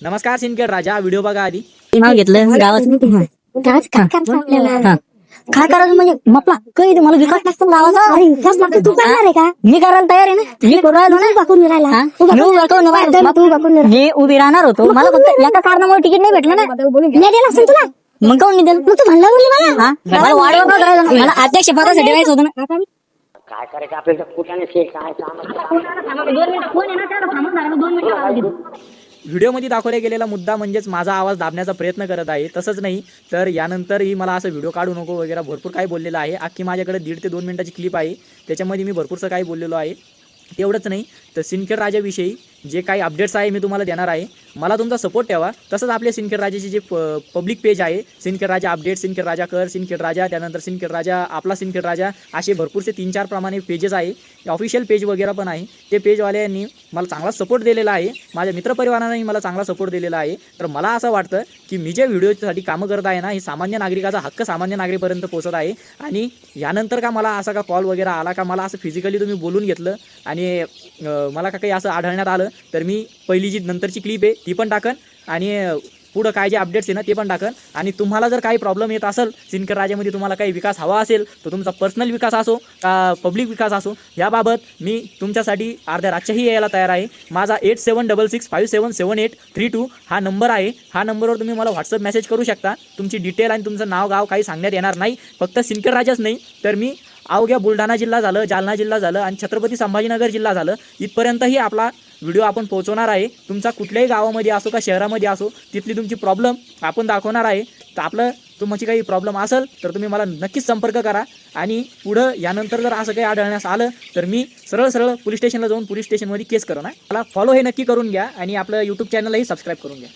नमस्कार सिंदखेड राजा, व्हिडिओ बघा आधी. नाव घेतलं गावाचं. काय करायचं म्हणजे मपला काही मला विकास नसतो गावाचा. तू करणार आहे का? मी करायला तयार आहे ना. मी करू राहिलो ना. बाकून राहिला हा? मी उभा करून राहिलो. मी उभी राहणार होतो. मला फक्त एका कारणामुळे तिकीट नाही भेटलं ना. नाही दिला असेल तुला. मग काऊन नाही दिलं? मग तू म्हणला बोलली मला. हा? मला वाढवा का करायला? मला अध्यक्ष पदासाठी व्हायचं होतं ना. काय करायचं आपल्याला कुठाने काय काम व्हिडिओमध्ये दाखवला गेलेला मुद्दा म्हणजेच माझा आवाज दाबण्याचा प्रयत्न करत आहे. तसंच नाही तर यानंतरही मला असं व्हिडिओ काढू नको वगैरे भरपूर काही बोललेलं आहे. अख्खी माझ्याकडे 1.5 ते 2 मिनिटाची क्लिप आहे, त्याच्यामध्ये मी भरपूरसं काही बोललेलो आहे. तेवढंच नाही तर सिंदखेड राजाविषयी जे काही अपडेट्स आहे मी तुम्हाला देणार आहे. मला तुमचा सपोर्ट ठेवा. तसंच आपल्या सिंदखेड राजाचे जे पब्लिक पेज आहे, सिंदखेड राजा अपडेट, सिंदखेड राजा कर, सिंदखेड राजा, त्यानंतर सिंदखेड राजा, आपला सिंदखेड राजा, असे भरपूरसे 3-4 प्रमाणे पेजेस आहे. ऑफिशियल पेज वगैरे पण आहे. ते पेजवाल्यांनी मला चांगला सपोर्ट दिलेला आहे. माझ्या मित्रपरिवारानेही मला चांगला सपोर्ट दिलेला आहे. तर मला असं वाटतं की मी जे व्हिडिओसाठी कामं करत आहे ना, हे सामान्य नागरिकाचा हक्क सामान्य नागरिकापर्यंत पोहोचत आहे. आणि यानंतर का मला असा का कॉल वगैरे आला का मला असं फिजिकली तुम्ही बोलून घेतलं आणि मला का काही असं आढळण्यात आलं तर मी पहिली जी नंतरची क्लिप आहे ती पण टाकन आणि पुढं काय जे अपडेट्स आहे ना ते पण टाकन. आणि तुम्हाला जर काही प्रॉब्लेम येत असेल सिंदखेड राजामध्ये, तुम्हाला काही विकास हवा असेल तर तुमचा पर्सनल विकास असो का पब्लिक विकास असो, याबाबत मी तुमच्यासाठी अर्ध्या रातच्याही यायला तयार आहे. माझा 8766577832 हा नंबर आहे. हा नंबरवर तुम्ही मला व्हॉट्सअप मेसेज करू शकता. तुमची डिटेल आणि तुमचं नाव गाव काही सांगण्यात येणार नाही. फक्त सिंदखेड राजाच नाही तर मी अवघ्या बुलढाणा जिल्हा झालं, जालना जिल्हा झालं आणि छत्रपती संभाजीनगर जिल्हा झालं, इथपर्यंतही आपला व्हिडिओ आपण पोहोचवणार आहे. तुमचा कुठल्याही गावामध्ये असो का शहरामध्ये असो, तिथली तुमची प्रॉब्लेम आपण दाखवणार आहे. तर आपलं तुमची काही प्रॉब्लेम असेल तर तुम्ही मला नक्कीच संपर्क करा. आणि पुढं यानंतर जर असं काही आढळण्यास आलं तर मी सरळ पोलीस स्टेशनला जाऊन पोलीस स्टेशनमध्ये केस करू ना. मला फॉलो हे नक्की करून घ्या आणि आपलं यूट्यूब चॅनलही सबस्क्राईब करून घ्या.